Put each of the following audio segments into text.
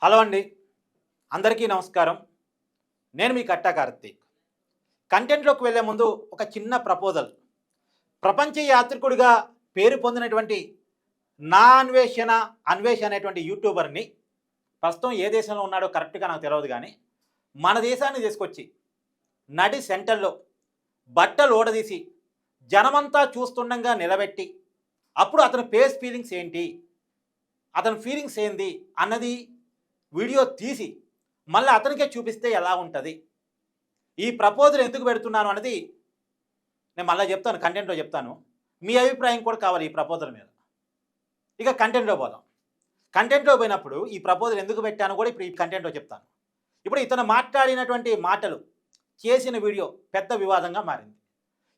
Hello అండి, అందరికీ నమస్కారం. నేను మీ కట్టా కార్తీక్. కంటెంట్లోకి వెళ్ళే ముందు ఒక చిన్న ప్రపోజల్. ప్రపంచ యాత్రికుడిగా పేరు పొందినటువంటి నా అన్వేషణ అనేటువంటి యూట్యూబర్ని, ప్రస్తుతం ఏ దేశంలో ఉన్నాడో కరెక్ట్గా నాకు తెలియదు కానీ, మన దేశాన్ని తీసుకొచ్చి నడి సెంటర్లో బట్టలు ఓడదీసి జనమంతా చూస్తుండగా నిలబెట్టి, అప్పుడు అతని ఫీలింగ్స్ ఏంటి, అతని ఫీలింగ్స్ ఏంది అన్నది వీడియో తీసి మళ్ళీ అతనికే చూపిస్తే ఎలా ఉంటుంది, ఈ ప్రపోజల్ ఎందుకు పెడుతున్నాను అన్నది నేను మళ్ళీ చెప్తాను, కంటెంట్లో చెప్తాను. మీ అభిప్రాయం కూడా కావాలి ఈ ప్రపోజల్ మీద. ఇక కంటెంట్లో పోదాం. కంటెంట్లో పోయినప్పుడు ఈ ప్రపోజల్ ఎందుకు పెట్టాను కూడా ఇప్పుడు ఈ కంటెంట్లో చెప్తాను. ఇప్పుడు ఇతను మాట్లాడినటువంటి మాటలు, చేసిన వీడియో పెద్ద వివాదంగా మారింది.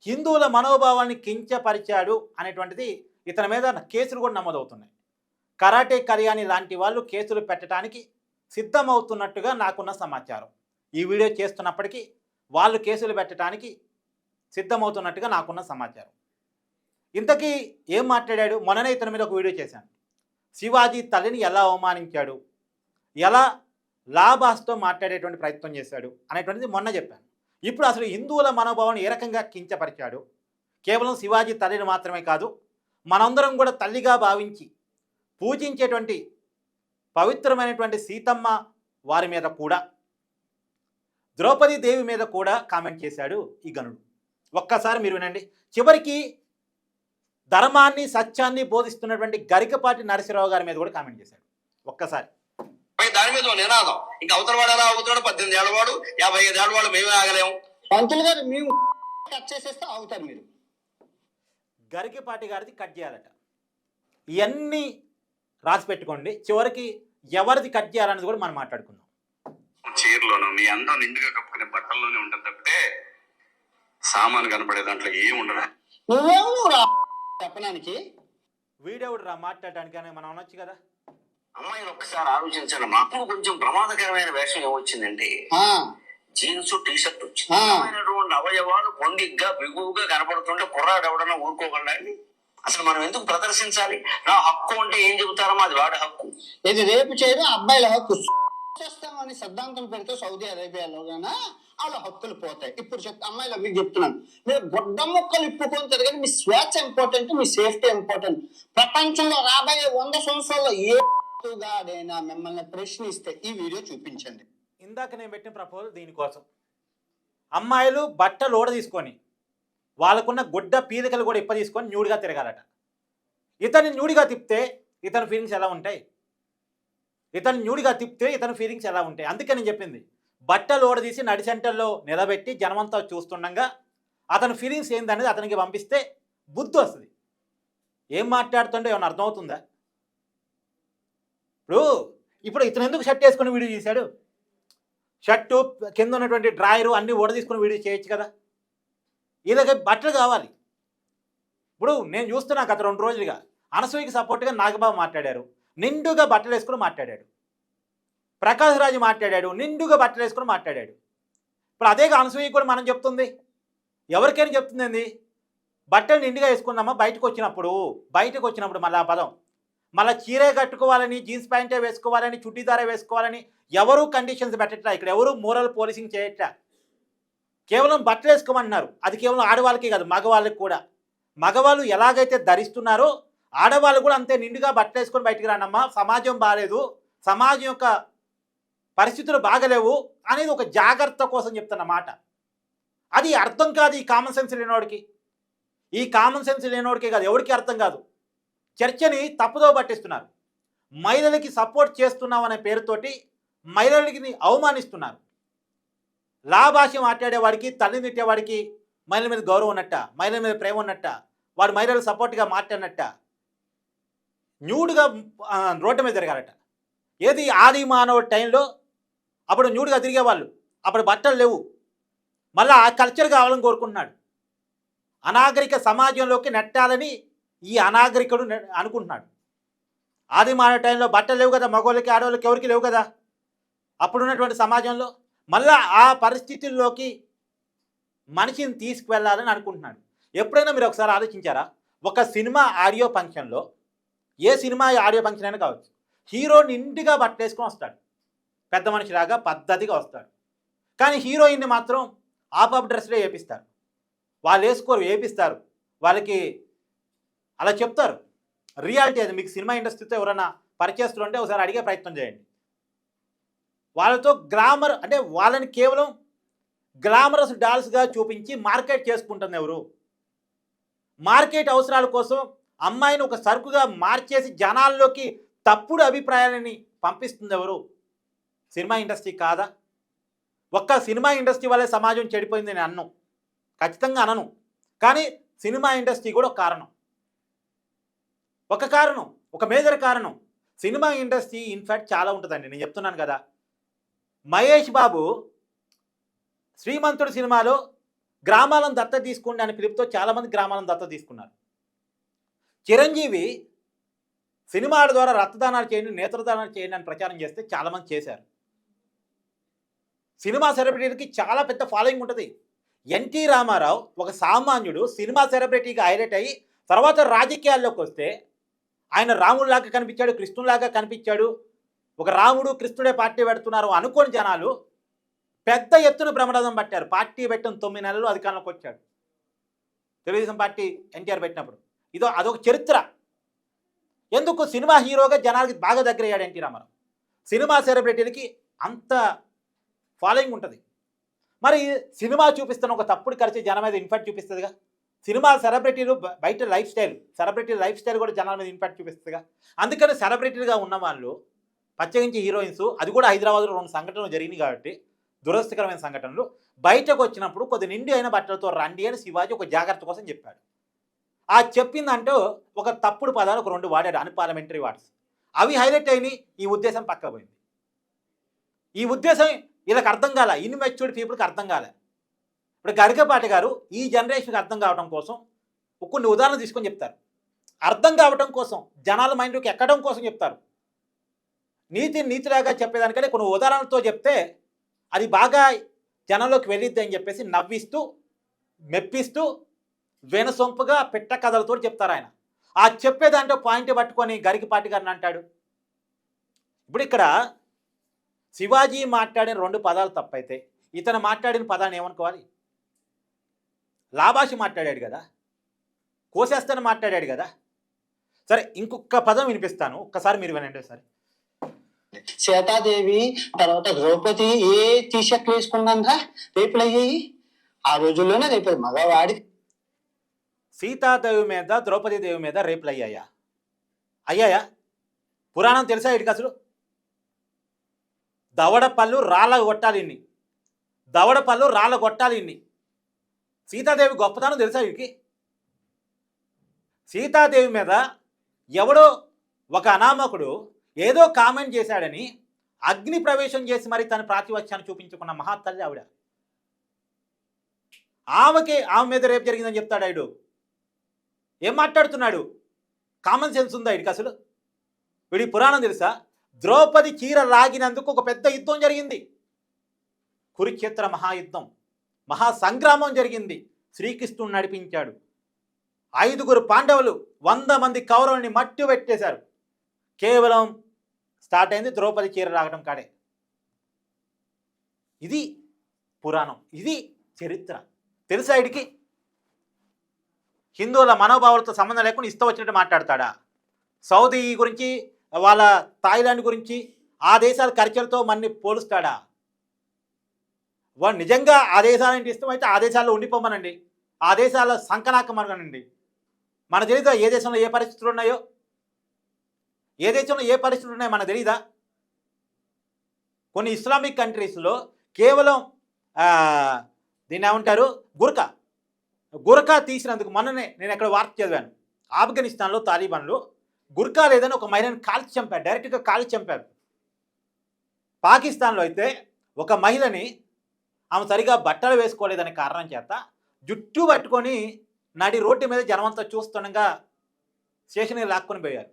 హిందువుల మనోభావాన్ని కించపరిచాడు అనేటువంటిది ఇతని మీద కేసులు కూడా నమోదవుతున్నాయి. కరాటే కళ్యాణి లాంటి వాళ్ళు కేసులు పెట్టడానికి సిద్ధమవుతున్నట్టుగా నాకున్న సమాచారం. ఈ వీడియో చేస్తున్నప్పటికీ వాళ్ళు కేసులు పెట్టడానికి సిద్ధమవుతున్నట్టుగా నాకున్న సమాచారం. ఇంతకీ ఏం మాట్లాడాడు? మొన్ననే ఇతని మీద ఒక వీడియో చేశాను. శివాజీ తల్లిని ఎలా అవమానించాడు, ఎలా లాభాస్తో మాట్లాడేటువంటి ప్రయత్నం చేశాడు అనేటువంటిది మొన్న చెప్పాను. ఇప్పుడు అసలు హిందువుల మనోభావాన్ని ఏ రకంగా కించపరిచాడు, కేవలం శివాజీ తల్లిని మాత్రమే కాదు, మనందరం కూడా తల్లిగా భావించి పూజించేటువంటి పవిత్రమైనటువంటి సీతమ్మ వారి మీద కూడా, ద్రౌపది దేవి మీద కూడా కామెంట్ చేశాడు ఈ గనుడు. ఒక్కసారి మీరు వినండి. చివరికి ధర్మాన్ని సత్యాన్ని బోధిస్తున్నటువంటి గరికపాటి నరసింహరావు గారి మీద కూడా కామెంట్ చేశాడు. ఒక్కసారి దాని మీద నినాదం, ఇంకా అవతల వాడు ఎలా అవుతాడు, 18 ఏళ్ళ వాడు 55 ఏళ్ళ వాడు మేమే ఆగలేము. పంతులు గారు మేము కట్ చేసేస్తే అవుతారు మీరు. గరికపాటి గారిది కట్ చేయాలట. ఇవన్నీ రాసి పెట్టుకోండి. చివరికి ఎవరిది కట్ చేయాలనేది కూడా మనం మాట్లాడుకుందాం. చీరలోను మీ అందం నిండుగా కప్పుకునే బట్టల్లోనే ఉంటుంది తప్పితే సామాను కనపడే దాంట్లో ఏం ఉండదు. చెప్పడానికి వీడెవడు రా మాట్లాడడానికి అని మనం అనొచ్చు కదా. అమ్మాయిని ఒక్కసారి ఆలోచించాలి. మాకు కొంచెం ప్రమాదకరమైన వేషం ఏమొచ్చిందంటే, జీన్స్ టీ షర్ట్ వచ్చింది, అవయవాలు పొందిగ్గా బిగువుగా కనపడుతుంటే కుర్రాడు ఎవడన్నా ఊరుకోగలండి. అసలు మనం ఎందుకు ప్రదర్శించాలి? నా హక్కు అంటే ఏం చెబుతారో అది వాడి హక్కు. ఇది రేపు చేయడం అబ్బాయిల హక్కు చేస్తామని సిద్ధాంతం పెడితే సౌదీ అరేబియాలో గానా వాళ్ళ హక్కులు పోతాయి. ఇప్పుడు అమ్మాయిలు మీకు చెప్తున్నాను, మీరు గొడ్డ మొక్కలు ఇప్పుకొని తిరగని మీ స్వేచ్ఛ ఇంపార్టెంట్, మీ సేఫ్టీ ఇంపార్టెంట్. ప్రపంచంలో రాబోయే 100 సంవత్సరాల్లో ఏదైనా మిమ్మల్ని ప్రశ్నిస్తే ఈ వీడియో చూపించండి. ఇందాక నేను పెట్టిన ప్రపోజల్ దీనికోసం. అమ్మాయిలు బట్టలు ఓడ తీసుకొని వాళ్ళకున్న గుడ్డ పీలికలు కూడా తీసుకొని న్యూడిగా తిరగాలట. ఇతన్ని న్యూడిగా తిప్పితే ఇతని ఫీలింగ్స్ ఎలా ఉంటాయి? ఫీలింగ్స్ ఎలా ఉంటాయి? అందుకే నేను చెప్పింది, బట్టలు ఓడదీసి నడి సెంటర్లో నిలబెట్టి జనమంతా చూస్తుండగా అతని ఫీలింగ్స్ ఏందనేది అతనికి పంపిస్తే బుద్ధి వస్తుంది. ఏం మాట్లాడుతుండో ఏమైనా అర్థమవుతుందా? ఇప్పుడు ఇతను ఎందుకు షర్ట్ వేసుకుని వీడియో చేశాడు? షర్టు కింద ఉన్నటువంటి డ్రాయరు అన్నీ ఓడదీసుకుని వీడియో చేయొచ్చు కదా. వీళ్ళకి బట్టలు కావాలి. ఇప్పుడు నేను చూస్తున్నా గత 2 రోజులుగా అనసూయకి సపోర్ట్గా నాగబాబు మాట్లాడారు, నిండుగా బట్టలు వేసుకుని మాట్లాడాడు. ప్రకాష్ రాజు మాట్లాడాడు, నిండుగా బట్టలు వేసుకుని మాట్లాడాడు. ఇప్పుడు అదేగా అనసూయకి కూడా మనం చెప్తుంది, ఎవరికైనా చెప్తుంది ఏంది, బట్టలు నిండుగా వేసుకుందామా బయటకు వచ్చినప్పుడు మళ్ళీ ఆ పదం, మళ్ళీ చీరే కట్టుకోవాలని, జీన్స్ ప్యాంటే వేసుకోవాలని, చుట్టిదారే వేసుకోవాలని ఎవరూ కండిషన్స్ పెట్టట్లా. ఇక్కడ ఎవరు మోరల్ పోలీసింగ్ చేయట్లా. కేవలం బట్టలు వేసుకోమంటున్నారు. అది కేవలం ఆడవాళ్ళకి కాదు, మగవాళ్ళకి కూడా. మగవాళ్ళు ఎలాగైతే ధరిస్తున్నారో ఆడవాళ్ళు కూడా అంతే నిండుగా బట్టలు వేసుకొని బయటికి రానమ్మా, సమాజం బాగాలేదు, సమాజం యొక్క పరిస్థితులు బాగలేవు అనేది ఒక జాగ్రత్త కోసం చెప్తున్న మాట. అది అర్థం కాదు ఈ కామన్ సెన్స్ లేనివాడికి కాదు, ఎవరికి అర్థం కాదు. చర్చని తప్పుదో పట్టిస్తున్నారు. మహిళలకి సపోర్ట్ చేస్తున్నాం అనే పేరుతోటి మహిళలకి అవమానిస్తున్నారు. లాభాష మాట్లాడేవాడికి, తల్లిని తిట్టేవాడికి మహిళల మీద గౌరవం ఉన్నట్ట, మహిళల మీద ప్రేమ ఉన్నట్ట, వాడు మహిళలకు సపోర్ట్గా మాట్లాడినట్ట, న్యూడ్గా రోడ్డు మీద తిరగాలట. ఏది ఆది మానవ టైంలో అప్పుడు న్యూడ్గా తిరిగేవాళ్ళు, అప్పుడు బట్టలు లేవు. మళ్ళీ ఆ కల్చర్ కావాలని కోరుకుంటున్నాడు. అనాగరిక సమాజంలోకి నెట్టాలని ఈ అనాగరికుడు అనుకుంటున్నాడు. ఆది మానవ టైంలో బట్టలు లేవు కదా, మగవాళ్ళకి ఆడవాళ్ళకి ఎవరికి లేవు కదా. అప్పుడున్నటువంటి సమాజంలో మళ్ళా ఆ పరిస్థితుల్లోకి మనిషిని తీసుకువెళ్ళాలని అనుకుంటున్నాడు. ఎప్పుడైనా మీరు ఒకసారి ఆలోచించారా? ఒక సినిమా ఆడియో ఫంక్షన్లో, ఏ సినిమా ఆడియో ఫంక్షన్ అయినా కావచ్చు, హీరో నిండుగా బట్టలు వేసుకొని వస్తాడు. పెద్ద మనిషిలాగా పద్ధతిగా వస్తాడు. కానీ హీరోయిన్ని మాత్రం ఆఫ్ డ్రెస్లే వేపిస్తారు. వాళ్ళు వేసుకోరు, వేపిస్తారు. వాళ్ళకి అలా చెప్తారు. రియాలిటీ అది. మీకు సినిమా ఇండస్ట్రీతో ఎవరైనా పరిచయస్తులు ఉంటే ఒకసారి అడిగే ప్రయత్నం చేయండి. వాళ్ళతో గ్లామర్ అంటే వాళ్ళని కేవలం గ్లామరస్ డాల్స్గా చూపించి మార్కెట్ చేసుకుంటుంది ఎవరు? మార్కెట్ అవసరాల కోసం అమ్మాయిని ఒక సరుకుగా మార్చేసి జనాల్లోకి తప్పుడు అభిప్రాయాలని పంపిస్తుంది ఎవరు? సినిమా ఇండస్ట్రీ కాదా? ఒక్క సినిమా ఇండస్ట్రీ వల్లే సమాజం చెడిపోయింది నేను అన్ను, ఖచ్చితంగా అనను. కానీ సినిమా ఇండస్ట్రీ కూడా ఒక కారణం, ఒక మేజర్ కారణం. సినిమా ఇండస్ట్రీ ఇన్ఫ్యాక్ట్ చాలా ఉంటుందండి. నేను చెప్తున్నాను కదా, మహేష్ బాబు శ్రీమంతుడు సినిమాలో గ్రామాలను దత్తత తీసుకోండి అని పిలుపుతో చాలామంది గ్రామాలను దత్తత తీసుకున్నారు. చిరంజీవి సినిమాల ద్వారా రక్తదానాలు చేయండి, నేత్రదానాలు చేయండి అని ప్రచారం చేస్తే చాలామంది చేశారు. సినిమా సెలబ్రిటీలకి చాలా పెద్ద ఫాలోయింగ్ ఉంటుంది. ఎన్టీ రామారావు ఒక సామాన్యుడు సినిమా సెలబ్రిటీగా హైలైట్ అయ్యి తర్వాత రాజకీయాల్లోకి వస్తే ఆయన రాముడిలాగా కనిపించాడు, కృష్ణులాగా కనిపించాడు. ఒక రాముడు కృష్ణుడే పార్టీ పెడుతున్నారు అనుకోని జనాలు పెద్ద ఎత్తున బ్రహ్మరథం పట్టారు. పార్టీ పెట్టిన 9 నెలలు అధికారంలోకి వచ్చాడు. తెలుగుదేశం పార్టీ ఎన్టీఆర్ పెట్టినప్పుడు అదొక చరిత్ర. ఎందుకు? సినిమా హీరోగా జనాలకి బాగా దగ్గర అయ్యాడు ఎన్టీ రామారావు. సినిమా సెలబ్రిటీలకి అంత ఫాలోయింగ్ ఉంటుంది. మరి సినిమా చూపిస్తున్న ఒక తప్పుడు ఖర్చు జనం మీద ఇంపాక్ట్ చూపిస్తుందిగా. సినిమా సెలబ్రిటీలు బయట సెలబ్రిటీ లైఫ్ స్టైల్ కూడా జనాల మీద ఇంపాక్ట్ చూపిస్తుందిగా. అందుకని సెలబ్రిటీలుగా ఉన్న వాళ్ళు ప్రత్యేకించి హీరోయిన్స్, అది కూడా హైదరాబాద్లో 2 సంఘటనలు జరిగినాయి కాబట్టి దురదృష్టకరమైన సంఘటనలు, బయటకు వచ్చినప్పుడు కొద్ది నిండి అయిన బట్టలతో రండి అని శివాజీ ఒక జాగ్రత్త కోసం చెప్పాడు. ఆ చెప్పిందంటూ ఒక తప్పుడు పదాలు ఒక 2 వాడాడు, అన్పార్లమెంటరీ వర్డ్స్. అవి హైలైట్ అయినాయి. ఈ ఉద్దేశం పక్క పోయింది. ఈ ఉద్దేశం వీళ్ళకి అర్థం కాల, ఇన్మెచ్యూర్డ్ పీపుల్కి అర్థం కాలే. ఇప్పుడు గరికపాటి గారు ఈ జనరేషన్కి అర్థం కావడం కోసం కొన్ని ఉదాహరణలు తీసుకొని చెప్తారు. అర్థం కావడం కోసం, జనాల మైండ్లోకి ఎక్కడం కోసం చెప్తారు. నీతిలాగా చెప్పేదానికంటే కొన్ని ఉదాహరణలతో చెప్తే అది బాగా జనంలోకి వెళ్ళిద్ది అని చెప్పేసి నవ్విస్తూ, మెప్పిస్తూ, వెనసొంపుగా పెట్ట కథలతో చెప్తారు ఆయన. ఆ చెప్పేదాంట్లో పాయింట్ పట్టుకొని గరికపాటి గారిని అంటాడు. ఇప్పుడు ఇక్కడ శివాజీ మాట్లాడిన 2 పదాలు తప్పైతే ఇతను మాట్లాడిన పదాన్ని ఏమనుకోవాలి? లాభాషి మాట్లాడాడు కదా, కోసేస్తాను మాట్లాడాడు కదా. సరే, ఇంకొక పదం వినిపిస్తాను, ఒక్కసారి మీరు వినండి. సరే, సీతాదేవి తర్వాత ద్రౌపది ఏ టీషర్ట్లు వేసుకున్నారా రేపులు అయ్యాయి ఆ రోజుల్లోనే. రేపు మగవాడి సీతాదేవి మీద, ద్రౌపదీదేవి మీద రేపులు అయ్యాయా? పురాణం తెలుసా వీడికి అసలు? దవడపళ్ళు రాళ్ళ కొట్టాలి ఇన్ని. సీతాదేవి గొప్పతనం తెలుసా వీడికి? సీతాదేవి మీద ఎవడో ఒక అనామకుడు ఏదో కామెంట్ చేశాడని అగ్ని ప్రవేశం చేసి మరి తన ప్రాతివత్యాన్ని చూపించుకున్న మహాతల్లి ఆవిడ. ఆమె మీద రేపు జరిగిందని చెప్తాడు ఆవిడు. ఏం మాట్లాడుతున్నాడు? కామన్ సెన్స్ ఉందా వీడికి అసలు? వీడి పురాణం తెలుసా? ద్రౌపది చీర లాగినందుకు ఒక పెద్ద యుద్ధం జరిగింది. కురుక్షేత్ర మహాయుద్ధం, మహాసంగ్రామం జరిగింది. శ్రీకృష్ణుడు నడిపించాడు. 5 పాండవులు 100 మంది కౌరవుల్ని మట్టు పెట్టేశారు. కేవలం స్టార్ట్ అయింది ద్రౌపది చీర లాగడం కాడే. ఇది పురాణం, ఇది చరిత్ర. తెలుసా వీడికి? హిందువుల మనోభావాలతో సంబంధం లేకుండా ఇష్టం వచ్చినట్టు మాట్లాడతాడా? సౌదీ గురించి, వాళ్ళ థాయిలాండ్ గురించి, ఆ దేశాల కల్చర్తో మన్ని పోలుస్తాడా? వాడు నిజంగా ఆ దేశాలంటే ఇష్టం అయితే ఆ దేశాల్లో ఉండిపోమనండి, ఆ దేశాల సంకనాకమనండి. మన తెలీదా ఏ దేశంలో ఏ పరిస్థితులు ఉన్నాయో? ఏ దేశంలో ఏ పరిస్థితులు ఉన్నాయో మనకు తెలీదా? కొన్ని ఇస్లామిక్ కంట్రీస్లో కేవలం దీన్ని ఏమంటారు, గురకా తీసినందుకు మొన్ననే నేను ఎక్కడ వార్త చదివాను. ఆఫ్ఘనిస్తాన్లో తాలిబాన్లు గుర్కా లేదని ఒక మహిళను కాల్చి చంపారు, డైరెక్ట్గా కాల్చి చంపారు. పాకిస్తాన్లో అయితే ఒక మహిళని ఆమె సరిగా బట్టలు వేసుకోలేదనే కారణం చేత జుట్టు పట్టుకొని నడి రోడ్డు మీద జనమంతా చూస్తుండగా స్టేషన్కి లాక్కొని పోయారు.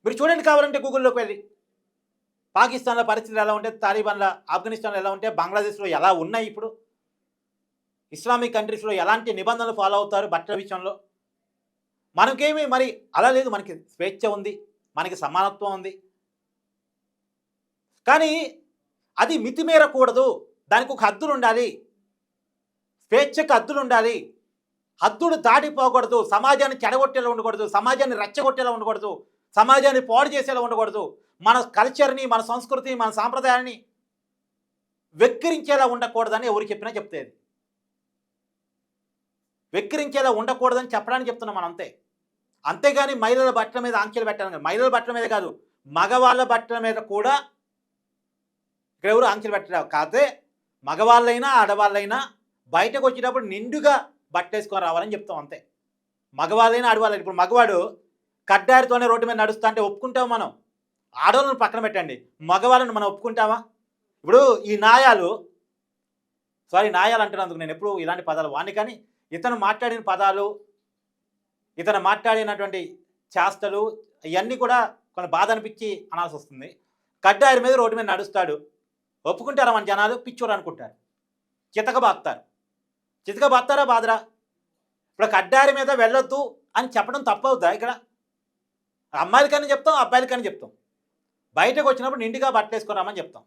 మీరు చూడండి కావాలంటే గూగుల్లోకి వెళ్ళి. పాకిస్తాన్లో పరిస్థితులు ఎలా ఉంటే, తాలిబాన్ల ఆఫ్ఘనిస్తాన్లో ఎలా ఉంటే, బంగ్లాదేశ్లో ఎలా ఉన్నాయి, ఇప్పుడు ఇస్లామిక్ కంట్రీస్లో ఎలాంటి నిబంధనలు ఫాలో అవుతారు బట్టల విషయంలో. మనకేమీ మరి అలా లేదు. మనకి స్వేచ్ఛ ఉంది, మనకి సమానత్వం ఉంది. కానీ అది మితిమీరకూడదు, దానికి ఒక హద్దులు ఉండాలి, స్వేచ్ఛకు హద్దులు ఉండాలి, హద్దులు దాటిపోకూడదు, సమాజాన్ని చెడగొట్టేలా ఉండకూడదు, సమాజాన్ని రెచ్చగొట్టేలా ఉండకూడదు, సమాజాన్ని పాడు చేసేలా ఉండకూడదు, మన కల్చర్ని, మన సంస్కృతిని, మన సాంప్రదాయాన్ని వెక్కిరించేలా ఉండకూడదని ఎవరు చెప్పినా చెప్తేది. వెక్కిరించేలా ఉండకూడదని చెప్పడానికి చెప్తున్నాం మనం అంతే. అంతేగాని మహిళల బట్టల మీద ఆంక్షలు పెట్టాలని కాదు. మహిళల బట్టల మీద కాదు, మగవాళ్ళ బట్టల మీద కూడా ఇక్కడ ఎవరు ఆంక్షలు పెట్టలేదు. కాకపోతే మగవాళ్ళైనా ఆడవాళ్ళైనా బయటకు వచ్చేటప్పుడు నిండుగా బట్టలేసుకొని రావాలని చెప్తాం అంతే. మగవాళ్ళైనా ఆడవాళ్ళైనా. ఇప్పుడు మగవాడు కడ్డారితోనే రోడ్డు మీద నడుస్తా అంటే ఒప్పుకుంటాం మనం. ఆడవాళ్ళని పక్కన పెట్టండి, మగవాళ్ళని మనం ఒప్పుకుంటామా? ఇప్పుడు ఈ నాయాలు అంటున్నందుకు నేను ఎప్పుడు ఇలాంటి పదాలు వాడిని, కానీ ఇతను మాట్లాడిన పదాలు, ఇతను మాట్లాడినటువంటి చేష్టలు ఇవన్నీ కూడా కొన్ని బాధ అనిపించి అనాల్సి వస్తుంది. కడ్డారి మీద రోడ్డు మీద నడుస్తాడు, ఒప్పుకుంటారా మన జనాలు? పిచ్చోడు అనుకుంటారు, చితకబాస్తారా బాధరా? ఇప్పుడు కడ్డారి మీద వెళ్ళొద్దు అని చెప్పడం తప్పవుద్దా? ఇక్కడ అమ్మాయిలకని చెప్తాం, అబ్బాయిలకని చెప్తాం. బయటకు వచ్చినప్పుడు నిండుగా బట్టలేసుకురామని చెప్తాం.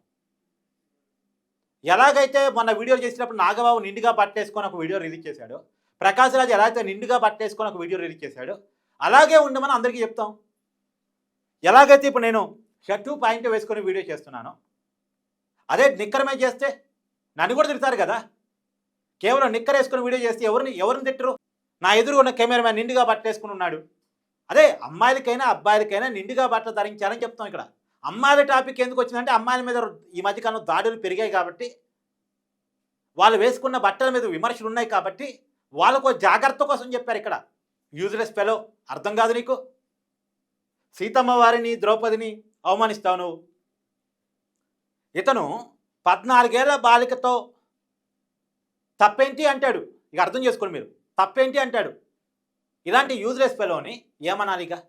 ఎలాగైతే మొన్న వీడియో చేసినప్పుడు నాగబాబు నిండుగా బట్టలేసుకొని ఒక వీడియో రిలీజ్ చేశాడు, ప్రకాష్ రాజ్ ఎలా అయితే నిండుగా బట్టలేసుకొని ఒక వీడియో రిలీజ్ చేశాడు, అలాగే ఉండమని అందరికీ చెప్తాం. ఎలాగైతే ఇప్పుడు నేను షర్టు పాయింట్ వేసుకొని వీడియో చేస్తున్నాను, అదే నిక్కరమే చేస్తే నన్ను కూడా తిడతారు కదా. కేవలం నిక్కర వేసుకొని వీడియో చేస్తే ఎవరిని తిట్టరు? నా ఎదురు ఉన్న కెమెరామ్యాన్ నిండుగా బట్టలేసుకుని ఉన్నాడు. అదే అమ్మాయిలకైనా అబ్బాయిలకైనా నిండుగా బట్టలు ధరించాలని చెప్తాం. ఇక్కడ అమ్మాయిల టాపిక్ ఎందుకు వచ్చిందంటే అమ్మాయిల మీద ఈ మధ్యకాలం దాడులు పెరిగాయి కాబట్టి, వాళ్ళు వేసుకున్న బట్టల మీద విమర్శలు ఉన్నాయి కాబట్టి వాళ్ళకు జాగ్రత్త కోసం చెప్పారు. ఇక్కడ యూజ్లెస్ ఫెలో, అర్థం కాదు నీకు? సీతమ్మ వారిని, ద్రౌపదిని అవమానిస్తావు నువ్వు. ఇతను 14 ఏళ్ల బాలికతో తప్పేంటి అంటాడు. ఇక అర్థం చేసుకోండి మీరు, తప్పేంటి అంటాడు. ఇలాంటి యూజ్లెస్ ఫెలోని ఏమనాలిగా?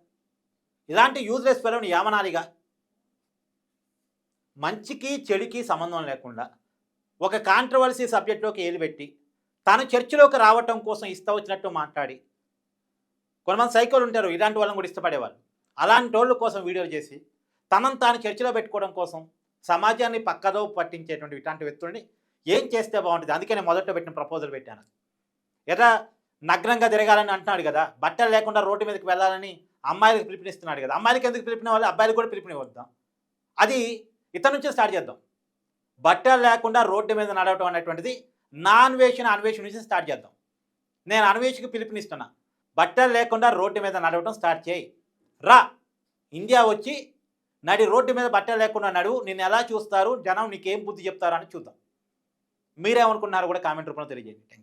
మంచికి చెడుకి సంబంధం లేకుండా ఒక కాంట్రవర్సీ సబ్జెక్ట్లోకి ఏలుపెట్టి తను చర్చలోకి రావటం కోసం ఇస్తా వచ్చినట్టు మాట్లాడి, కొంతమంది సైకోలు ఉంటారు ఇలాంటి వాళ్ళని కూడా ఇష్టపడేవాళ్ళు, అలాంటి వాళ్ళ కోసం వీడియోలు చేసి తనను తాను చర్చలో పెట్టుకోవడం కోసం సమాజాన్ని పక్కదో పట్టించేటువంటి ఇలాంటి వ్యక్తుల్ని ఏం చేస్తే బాగుంటుంది? అందుకే నేను మొదట్లో పెట్టిన ప్రపోజల్ పెట్టాను. ఎదా నగ్నంగా తిరగాలని అంటున్నాడు కదా, బట్టలు లేకుండా రోడ్డు మీదకి వెళ్ళాలని అమ్మాయిలకు పిలుపునిస్తున్నాడు కదా. అమ్మాయిలకి ఎందుకు పిలుపునివ్వాలి? అబ్బాయిలకు కూడా పిలుపునివ్వద్దాం. అది ఇతని నుంచి స్టార్ట్ చేద్దాం. బట్టలు లేకుండా రోడ్డు మీద నడవటం అనేటువంటిది అన్వేషణ నుంచి స్టార్ట్ చేద్దాం. నేను అన్వేషణకి పిలుపునిస్తున్నా, బట్టలు లేకుండా రోడ్డు మీద నడవటం స్టార్ట్ చేయి. రా, ఇండియా వచ్చి నడి రోడ్డు మీద బట్టలు లేకుండా నడువు. నిన్ను ఎలా చూస్తారు జనం, నీకేం బుద్ధి చెప్తారు అని చూద్దాం. మీరేమనుకున్నారు కూడా కామెంట్ రూపంలో తెలియజేయండి. Thank you.